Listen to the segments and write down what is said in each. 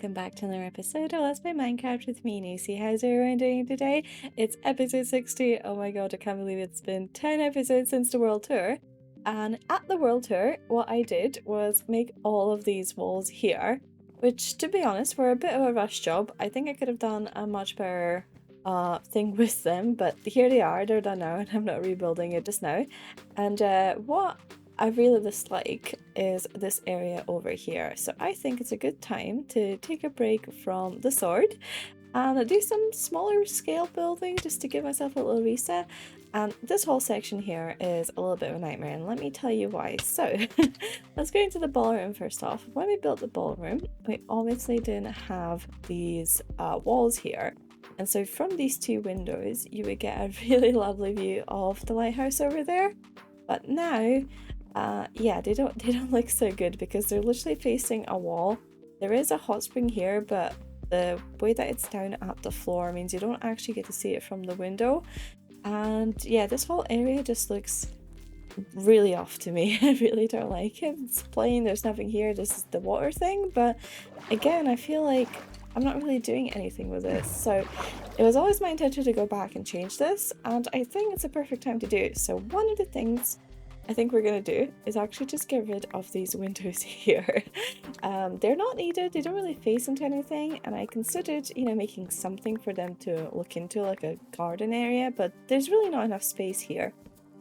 welcome back to another episode of Let's Play Minecraft with me, Nacy. How's everyone doing today? It's episode 60. Oh my god, I can't believe it's been 10 episodes since the world tour. And at the world tour, what I did was make all of these walls here, which, to be honest, were a bit of a rush job. I think I could have done a much better thing with them, but here they are. They're done now, and I'm not rebuilding it just now. And what I really dislike is this area over here. So I think it's a good time to take a break from the sword and do some smaller scale building just to give myself a little reset. And this whole section here is a little bit of a nightmare, and let me tell you why. So let's go into the ballroom first off. When we built the ballroom, we obviously didn't have these walls here. And so from these two windows, you would get a really lovely view of the lighthouse over there. But now, yeah, they don't look so good because they're literally facing a wall. There is a hot spring here, but the way that it's down at the floor means you don't actually get to see it from the window. And yeah, this whole area just looks really off to me. I really don't like it. It's plain, there's nothing here, this is the water thing, but again, I feel like I'm not really doing anything with this. So it was always my intention to go back and change this, and I think it's a perfect time to do it. So one of the things I think we're gonna do is actually just get rid of these windows here. They're not needed, they don't really face into anything, and I considered, you know, making something for them to look into, like a garden area, but there's really not enough space here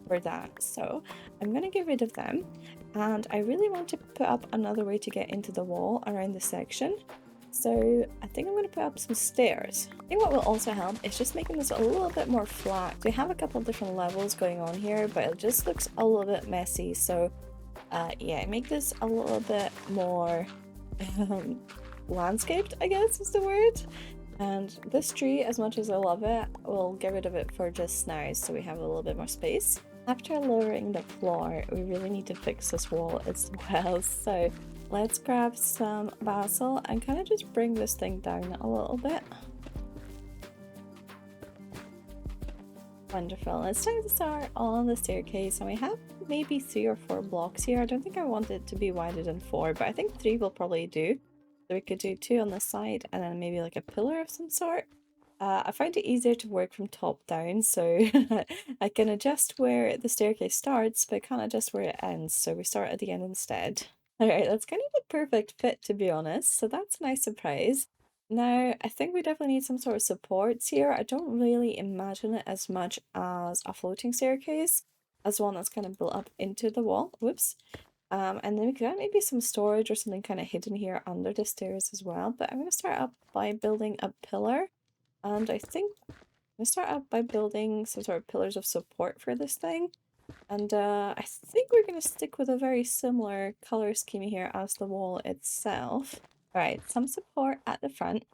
for that. So I'm gonna get rid of them, and I really want to put up another way to get into the wall around the section. So I think I'm going to put up some stairs. I think what will also help is just making this a little bit more flat. We have a couple of different levels going on here, but it just looks a little bit messy. So yeah, make this a little bit more landscaped, I guess is the word. And this tree, as much as I love it, we'll get rid of it for just now so we have a little bit more space. After lowering the floor, we really need to fix this wall as well. So let's grab some basil and kind of just bring this thing down a little bit. Wonderful. It's time to start on the staircase, and we have maybe 3 or 4 blocks here. I don't think I want it to be wider than 4, but I think 3 will probably do. So we could do 2 on the side and then maybe like a pillar of some sort. I find it easier to work from top down, so I can adjust where the staircase starts, but I can't adjust where it ends, so we start at the end instead. Alright, that's kind of the perfect fit, to be honest, so that's a nice surprise. Now, I think we definitely need some sort of supports here. I don't really imagine it as much as a floating staircase, as one that's kind of built up into the wall. Whoops. And then we could have maybe some storage or something kind of hidden here under the stairs as well, but I'm going to start up by building a pillar. And I think I'm going to start out by building some sort of pillars of support for this thing. And I think we're going to stick with a very similar color scheme here as the wall itself. Alright, some support at the front,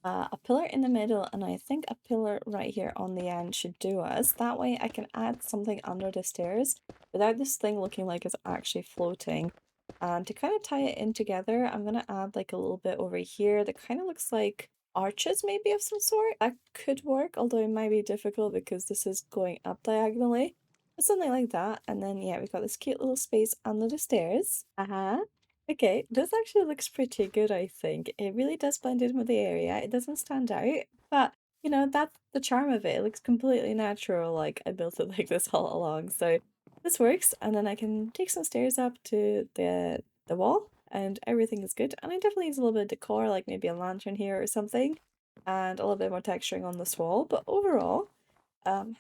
a pillar in the middle, and I think a pillar right here on the end should do us. That way I can add something under the stairs without this thing looking like it's actually floating. And to kind of tie it in together, I'm going to add like a little bit over here that kind of looks like arches maybe of some sort. That could work, although it might be difficult because this is going up diagonally. But something like that. And then yeah, we've got this cute little space under the stairs. Okay, this actually looks pretty good, I think. It really does blend in with the area. It doesn't stand out, but you know, that's the charm of it. It looks completely natural, like I built it like this all along. So this works, and then I can take some stairs up to the wall, and everything is good. And I definitely use a little bit of decor, like maybe a lantern here or something, and a little bit more texturing on this wall. But overall,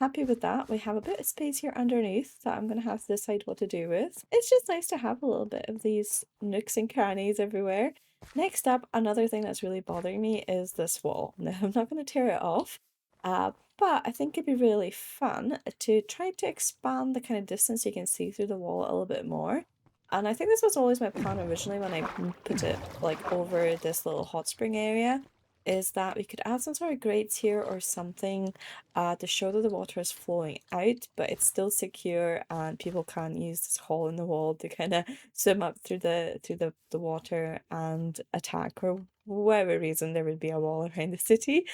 happy with that. We have a bit of space here underneath that I'm going to have to decide what to do with. It's just nice to have a little bit of these nooks and crannies everywhere. Next up, another thing that's really bothering me is this wall. Now, I'm not going to tear it off, but I think it'd be really fun to try to expand the kind of distance you can see through the wall a little bit more. And I think this was always my plan originally when I put it like over this little hot spring area, is that we could add some sort of grates here or something to show that the water is flowing out, but it's still secure and people can't use this hole in the wall to kind of swim up through the water and attack, or whatever reason there would be a wall around the city.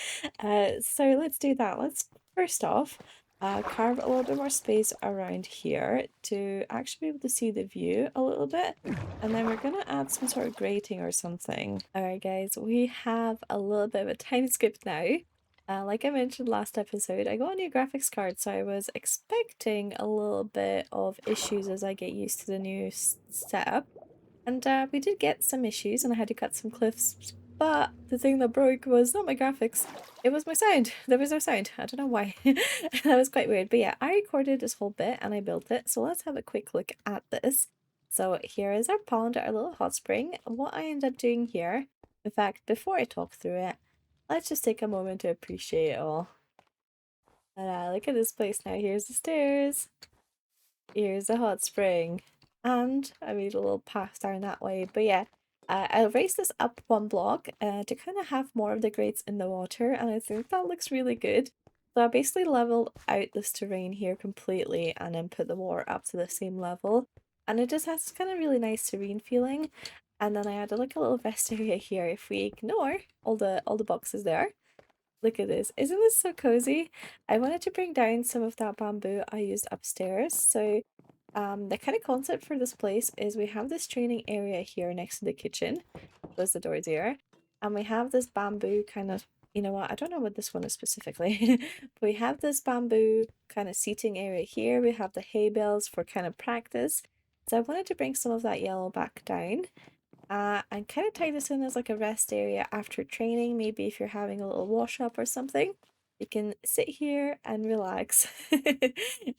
So let's do that. Let's first off carve a little bit more space around here to actually be able to see the view a little bit. And then we're gonna add some sort of grating or something. Alright guys, we have a little bit of a time skip now. Like I mentioned last episode, I got a new graphics card, so I was expecting a little bit of issues as I get used to the new setup. And we did get some issues and I had to cut some clips, but the thing that broke was not my graphics, it was my sound. There was no sound. I don't know why. That was quite weird. But yeah, I recorded this whole bit and I built it. So let's have a quick look at this. So here is our pond, our little hot spring. What I end up doing here, in fact, before I talk through it, let's just take a moment to appreciate it all. Look at this place now. Here's the stairs. Here's the hot spring. And I made a little path down that way. But yeah, I raised this up one block to kind of have more of the grates in the water. And I think that looks really good. So I basically leveled out this terrain here completely and then put the water up to the same level. And it just has this kind of really nice serene feeling. And then I added like a little rest area here. If we ignore all the boxes there, look at this. Isn't this so cozy? I wanted to bring down some of that bamboo I used upstairs. So the kind of concept for this place is we have this training area here next to the kitchen. Close the doors here. And we have this bamboo kind of, you know what, I don't know what this one is specifically. But we have this bamboo kind of seating area here. We have the hay bales for kind of practice. So I wanted to bring some of that yellow back down. And kind of tie this in as like a rest area after training. Maybe if you're having a little wash up or something, you can sit here and relax.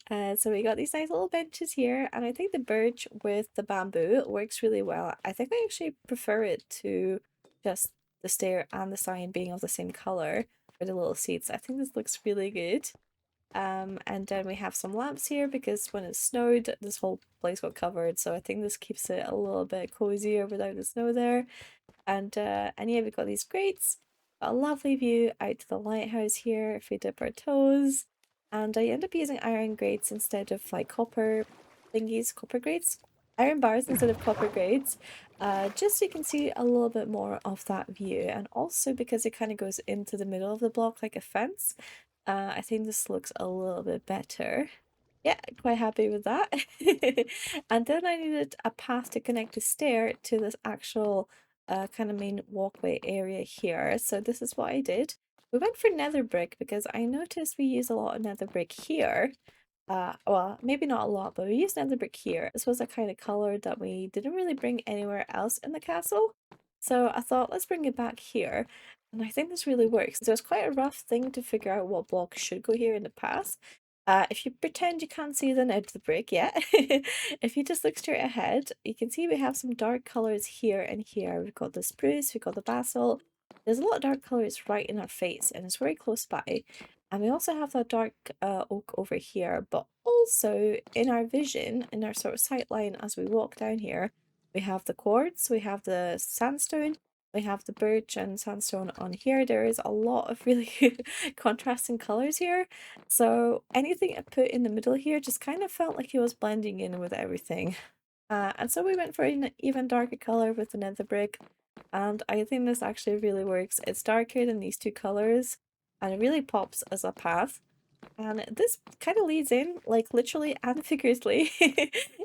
So we got these nice little benches here, and I think the birch with the bamboo works really well. I think I actually prefer it to just the stair and the sign being of the same color for the little seats. I think this looks really good. And then we have some lamps here because when it snowed, this whole place got covered. So I think this keeps it a little bit cozier without the snow there. And yeah, we've got these grates. Got a lovely view out to the lighthouse here if we dip our toes. And I end up using iron grates instead of like copper thingies, copper grates, iron bars instead of copper grates, just so you can see a little bit more of that view. And also because it kind of goes into the middle of the block like a fence, I think this looks a little bit better. Yeah, quite happy with that. And then I needed a path to connect the stair to this actual kind of main walkway area here. So this is what I did. We went for nether brick because I noticed we use a lot of nether brick here. Well, maybe not a lot, but we used nether brick here. This was a kind of color that we didn't really bring anywhere else in the castle. So I thought, let's bring it back here. And I think this really works. So it's quite a rough thing to figure out what block should go here in the past. If you pretend you can't see the nether brick yet, if you just look straight ahead, you can see we have some dark colors here and here. We've got the spruce, we've got the basil. There's a lot of dark colors right in our face, and it's very close by. And we also have that dark oak over here, but also in our vision, in our sort of sight line as we walk down here, we have the quartz, we have the sandstone, we have the birch and sandstone on here. There is a lot of really contrasting colors here. So anything I put in the middle here just kind of felt like it was blending in with everything. And so we went for an even darker color with the nether brick. And I think this actually really works. It's darker than these two colors and it really pops as a path. And this kind of leads in, like literally and figuratively,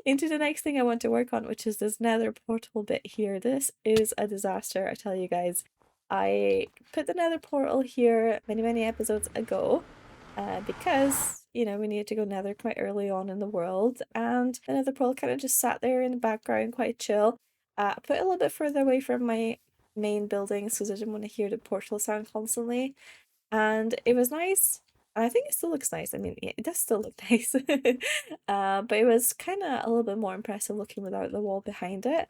into the next thing I want to work on, which is this nether portal bit here. This is a disaster, I tell you guys. I put the nether portal here many episodes ago because, you know, we needed to go nether quite early on in the world, and the nether portal kind of just sat there in the background, quite chill. I put it a little bit further away from my main buildings because I didn't want to hear the portal sound constantly. And it was nice. And I think it still looks nice. I mean, yeah, it does still look nice. But it was kind of a little bit more impressive looking without the wall behind it.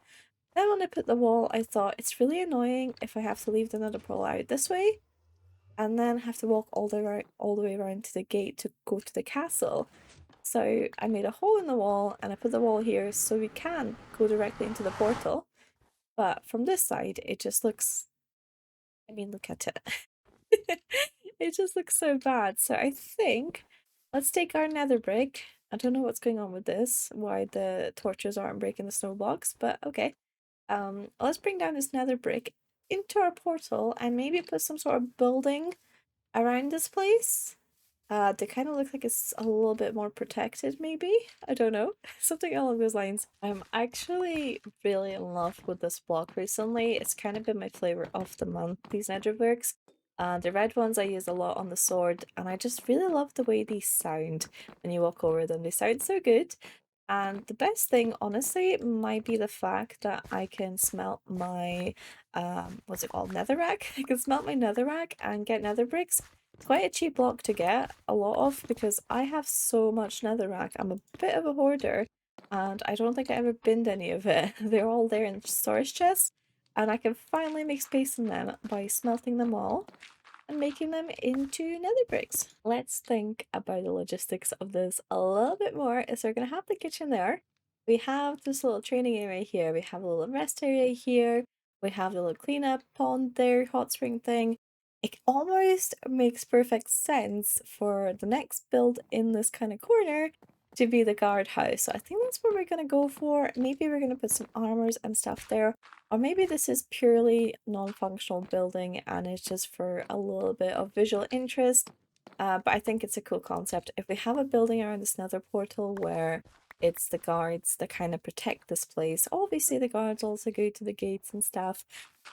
Then when I put the wall, I thought it's really annoying if I have to leave the nether portal out this way and then have to walk all the way around to the gate to go to the castle. So I made a hole in the wall and I put the wall here so we can go directly into the portal. But from this side, it just looks, I mean, look at it. It just looks so bad. So I think let's take our nether brick. I don't know what's going on with this, why the torches aren't breaking the snow blocks, but okay. Let's bring down this nether brick into our portal and maybe put some sort of building around this place. They kind of look like it's a little bit more protected, maybe? I don't know. Something along those lines. I'm actually really in love with this block recently. It's kind of been my flavor of the month, these nether bricks. The red ones I use a lot on the sword, and I just really love the way these sound when you walk over them. They sound so good. And the best thing, honestly, might be the fact that I can smelt my, what's it called, netherrack? I can smelt my netherrack and get nether bricks. It's quite a cheap block to get a lot of because I have so much netherrack. I'm a bit of a hoarder and I don't think I ever binned any of it. They're all there in storage chests and I can finally make space in them by smelting them all and making them into nether bricks. Let's think about the logistics of this a little bit more. So we're going to have the kitchen there. We have this little training area here. We have a little rest area here. We have the little cleanup pond there, hot spring thing. It almost makes perfect sense for the next build in this kind of corner to be the guardhouse. So I think that's what we're going to go for. Maybe we're going to put some armors and stuff there. Or maybe this is purely non-functional building and it's just for a little bit of visual interest. But I think it's a cool concept. If we have a building around this nether portal where it's the guards that kind of protect this place, obviously the guards also go to the gates and stuff.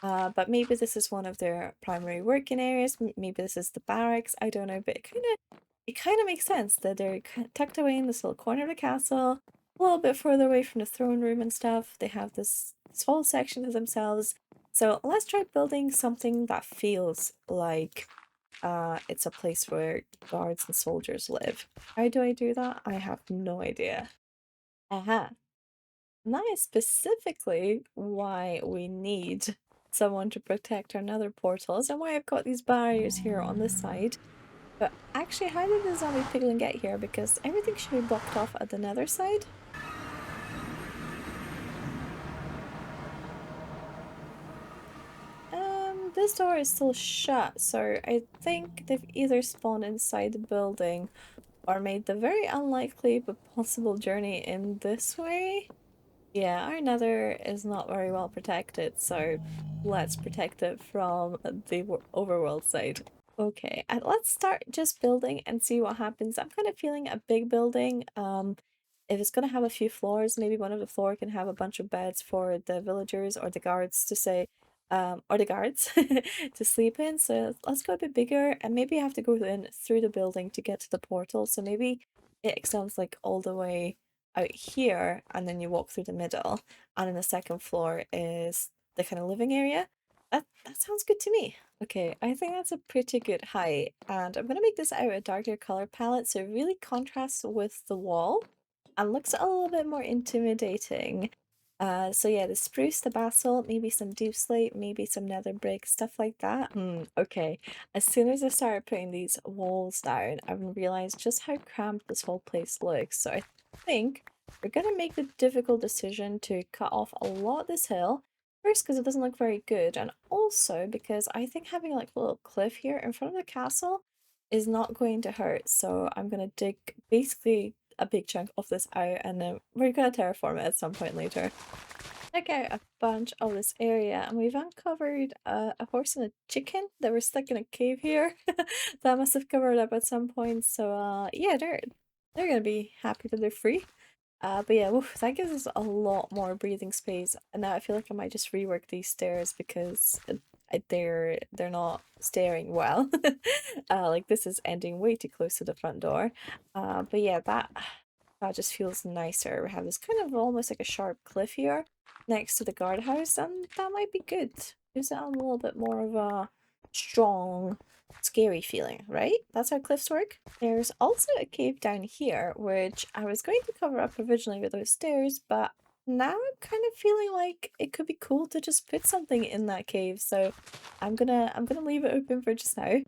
But maybe this is one of their primary working areas. Maybe this is the barracks. I don't know, but it kind of makes sense that they're tucked away in this little corner of the castle, a little bit further away from the throne room and stuff. They have this whole section to themselves. So let's try building something that feels like it's a place where guards and soldiers live. How do I do that? I have no idea. Aha. And that is specifically why we need someone to protect our nether portals and why I've got these barriers here on this side. But actually, how did the zombie piglin get here? Because everything should be blocked off at the nether side. This door is still shut, so I think they've either spawned inside the building or made the very unlikely but possible journey in this way. Yeah, our nether is not very well protected, so let's protect it from the overworld side. Okay, and let's start just building and see what happens. I'm kind of feeling a big building. If it's gonna have a few floors, maybe one of the floor can have a bunch of beds for the villagers or the guards to say, or the guards to sleep in. So let's go a bit bigger and maybe have to go in through the building to get to the portal. So maybe it extends like all the way out here and then you walk through the middle. And then the second floor is the kind of living area. That sounds good to me. Okay, I think that's a pretty good height. And I'm gonna make this out a darker color palette so it really contrasts with the wall and looks a little bit more intimidating. So yeah, the spruce, the basalt, maybe some deep slate, maybe some nether brick, stuff like that. Okay. As soon as I started putting these walls down, I realized just how cramped this whole place looks. So I think we're gonna make the difficult decision to cut off a lot of this hill. First, because it doesn't look very good, and also because I think having like a little cliff here in front of the castle is not going to hurt. So I'm gonna dig basically a big chunk of this out and then we're gonna terraform it at some point later. Check out a bunch of this area and we've uncovered a horse and a chicken that were stuck in a cave here that must have covered up at some point. So yeah, they're gonna be happy that they're free. But yeah, oof, that gives us a lot more breathing space. And now I feel like I might just rework these stairs because they're not stairing well. Like this is ending way too close to the front door. But yeah, that just feels nicer. We have this kind of almost like a sharp cliff here next to the guardhouse, and that might be good. Gives it a little bit more of a strong, scary feeling, right? That's how cliffs work. There's also a cave down here, which I was going to cover up originally with those stairs, but now I'm kind of feeling like it could be cool to just put something in that cave. So I'm gonna leave it open for just now.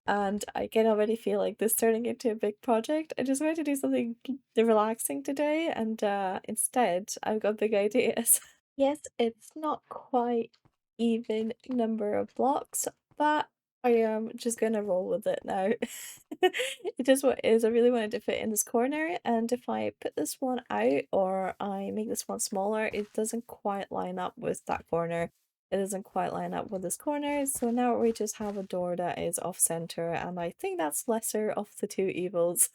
And I can already feel like this turning into a big project. I just wanted to do something relaxing today, and instead I've got big ideas. Yes, it's not quite even number of blocks, but I am just gonna roll with it now. It is what it is. I really wanted to fit in this corner, and if I put this one out or I make this one smaller, it doesn't quite line up with that corner. it doesn't quite line up with this corner. So now we just have a door that is off center, and I think that's lesser of the two evils.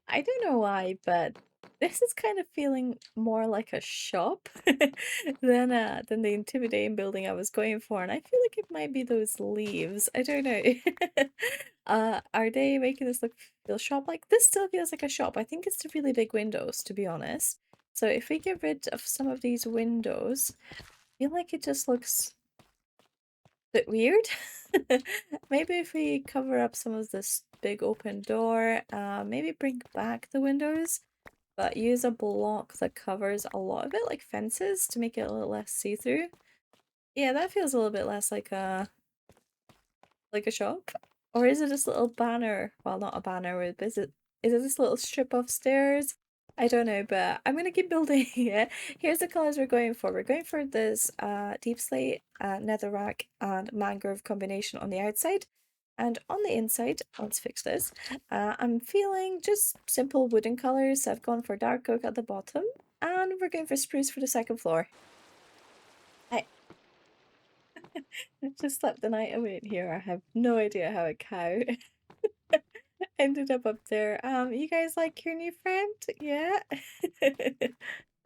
I don't know why, but this is kind of feeling more like a shop than the intimidating building I was going for, and I feel like it might be those leaves. I don't know. Are they making this look feel shop-like? This still feels like a shop. I think it's the really big windows, to be honest. So if we get rid of some of these windows, I feel like it just looks a bit weird. Maybe if we cover up some of this big open door, maybe bring back the windows, but use a block that covers a lot of it, like fences, to make it a little less see-through. Yeah, that feels a little bit less like a shop. Or is it this little banner? Well, not a banner, is it this little strip of stairs? I don't know, but I'm gonna keep building it. Here's the colors we're going for. We're going for this deep slate, netherrack, and mangrove combination on the outside. And on the inside, let's fix this. I'm feeling just simple wooden colors. So I've gone for dark oak at the bottom, and we're going for spruce for the second floor. I just slept the night away in here. I have no idea how a cow ended up there. You guys like your new friend? Yeah.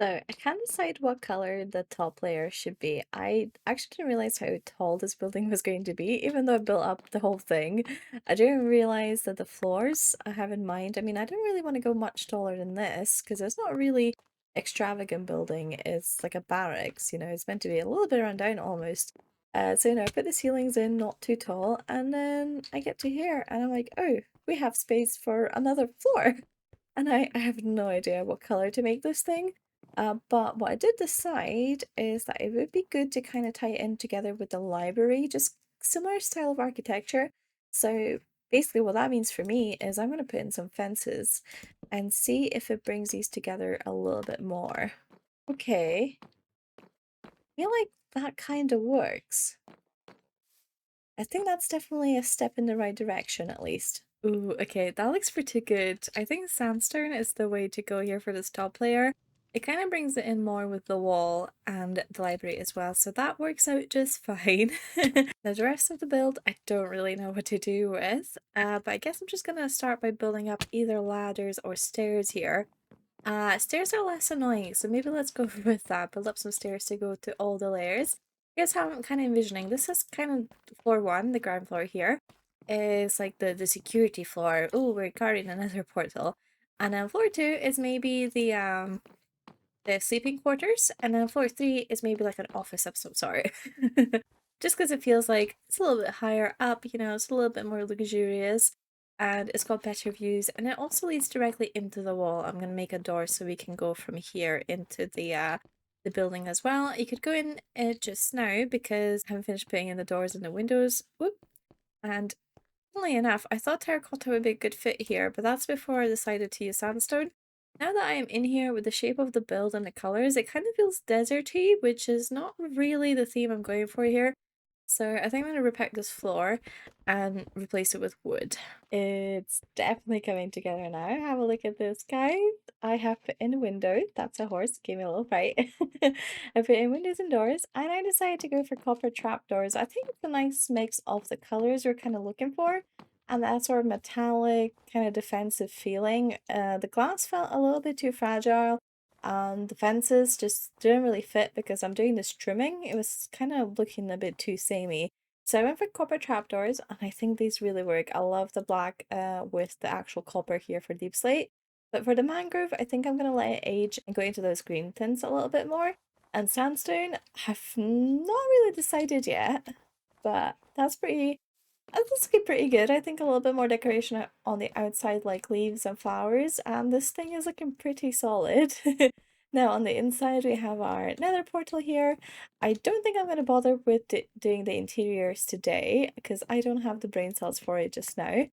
So I can't decide what color the top layer should be. I actually didn't realize how tall this building was going to be, even though I built up the whole thing. I didn't realize that the floors I have in mind. I mean, I don't really want to go much taller than this because it's not really extravagant building. It's like a barracks, you know, it's meant to be a little bit run down almost. So you know, I put the ceilings in not too tall, and then I get to here and I'm like, oh, we have space for another floor. And I have no idea what color to make this thing. But what I did decide is that it would be good to kind of tie it in together with the library, just similar style of architecture. So basically what that means for me is I'm going to put in some fences and see if it brings these together a little bit more. Okay, I feel like that kind of works. I think that's definitely a step in the right direction, at least. Ooh, okay, that looks pretty good. I think sandstone is the way to go here for this top layer. It kind of brings it in more with the wall and the library as well, so that works out just fine. Now, the rest of the build, I don't really know what to do with, but I guess I'm just gonna start by building up either ladders or stairs here. Stairs are less annoying, so maybe let's go with that. Build up some stairs to go to all the layers. Here's how I'm kind of envisioning. This is kind of floor one, the ground floor here, is like the security floor. Oh, we're guarding another portal. And then floor two is maybe the sleeping quarters, and then floor three is maybe like an office of some sort. Just because it feels like it's a little bit higher up, you know, it's a little bit more luxurious, and it's got better views, and it also leads directly into the wall. I'm gonna make a door so we can go from here into the building as well. You could go in just now because I haven't finished putting in the doors and the windows. Whoop. And funnily enough, I thought terracotta would be a good fit here, but that's before I decided to use sandstone. Now that I am in here with the shape of the build and the colors, it kind of feels deserty, which is not really the theme I'm going for here. So I think I'm going to repack this floor and replace it with wood. It's definitely coming together now. Have a look at this, guys. I have put in a window. That's a horse. Gave me a little fright. I put in windows and doors, and I decided to go for copper trapdoors. I think it's a nice mix of the colors we're kind of looking for, and that sort of metallic, kind of defensive feeling. The glass felt a little bit too fragile. The fences just didn't really fit because I'm doing this trimming. It was kind of looking a bit too samey. So I went for copper trapdoors, and I think these really work. I love the black with the actual copper here for deep slate. But for the mangrove, I think I'm going to let it age and go into those green tints a little bit more. And sandstone, I've not really decided yet, but that's looking pretty good. I think a little bit more decoration on the outside, like leaves and flowers, and this thing is looking pretty solid. Now on the inside we have our nether portal here. I don't think I'm going to bother with doing the interiors today because I don't have the brain cells for it just now.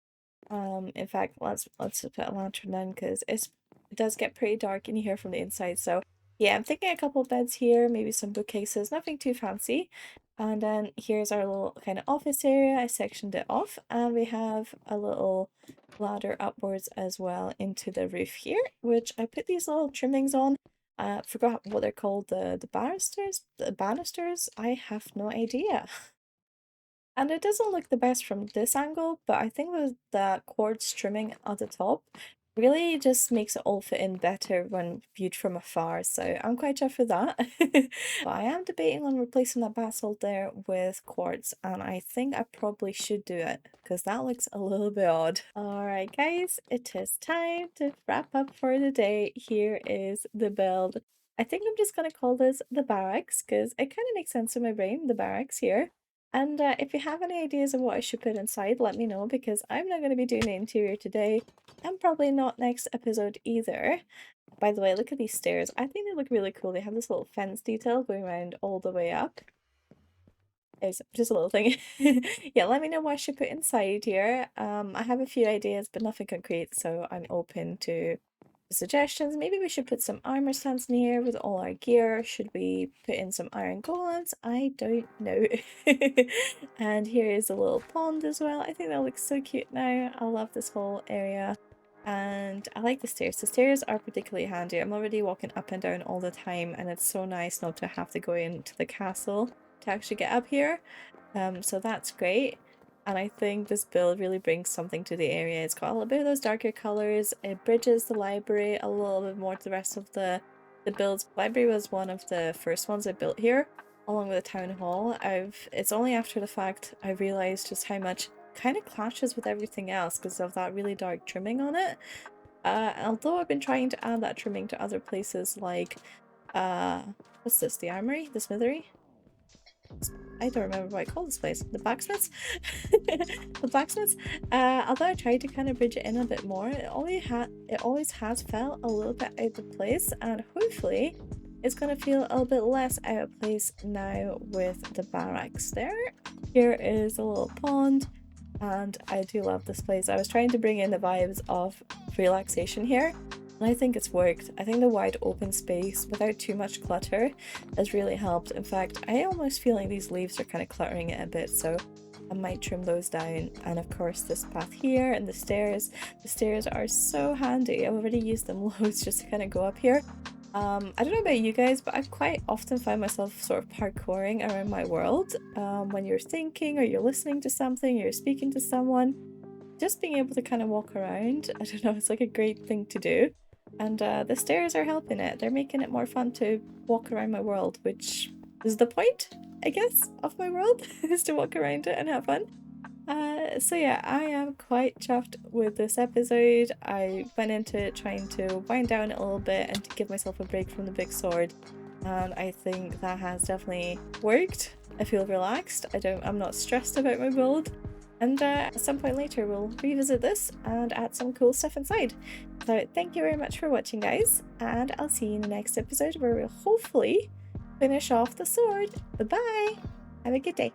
In fact, let's just put a lantern then because it does get pretty dark in here from the inside. So yeah, I'm thinking a couple beds here, maybe some bookcases, nothing too fancy. And then here's our little kind of office area. I sectioned it off, and we have a little ladder upwards as well into the roof here, which I put these little trimmings on. Forgot what they're called, the barristers? The banisters? I have no idea. And it doesn't look the best from this angle, but I think the quartz trimming at the top really just makes it all fit in better when viewed from afar, so I'm quite chuffed with that. But I am debating on replacing that basalt there with quartz, and I think I probably should do it, because that looks a little bit odd. Alright guys, it is time to wrap up for the day. Here is the build. I think I'm just gonna call this the Barracks, because it kind of makes sense in my brain, the Barracks here. And if you have any ideas of what I should put inside, let me know, because I'm not going to be doing the interior today, and probably not next episode either. By the way, look at these stairs. I think they look really cool. They have this little fence detail going around all the way up. It's just a little thing. Yeah, let me know what I should put inside here. I have a few ideas, but nothing concrete, so I'm open to suggestions. Maybe we should put some armor stands in here with all our gear. Should we put in some iron golems? I don't know. And here is a little pond as well. I think that looks so cute now. I love this whole area. And I like the stairs. The stairs are particularly handy. I'm already walking up and down all the time, and it's so nice not to have to go into the castle to actually get up here. So that's great. And I think this build really brings something to the area. It's got a little bit of those darker colours. It bridges the library a little bit more to the rest of the builds. The library was one of the first ones I built here, along with the town hall. It's only after the fact I realised just how much kind of clashes with everything else because of that really dark trimming on it. Although I've been trying to add that trimming to other places like what's this? The armory? The smithery? I don't remember what I call this place. The blacksmiths? The blacksmiths? Although I tried to kind of bridge it in a bit more, it always has felt a little bit out of place, and hopefully it's gonna feel a little bit less out of place now with the barracks there. Here is a little pond, and I do love this place. I was trying to bring in the vibes of relaxation here, and I think it's worked. I think the wide open space without too much clutter has really helped. In fact, I almost feel like these leaves are kind of cluttering it a bit, so I might trim those down. And of course this path here and the stairs. The stairs are so handy. I've already used them loads just to kind of go up here. I don't know about you guys, but I quite often find myself sort of parkouring around my world. When you're thinking or you're listening to something, or you're speaking to someone, just being able to kind of walk around, I don't know, it's like a great thing to do. And the stairs are helping it. They're making it more fun to walk around my world, which is the point, I guess, of my world, is to walk around it and have fun. So yeah, I am quite chuffed with this episode. I went into it trying to wind down a little bit and to give myself a break from the big sword, and I think that has definitely worked. I feel relaxed. I'm not stressed about my build. And at some point later we'll revisit this and add some cool stuff inside. So thank you very much for watching, guys, and I'll see you in the next episode where we'll hopefully finish off the sword. Bye bye! Have a good day.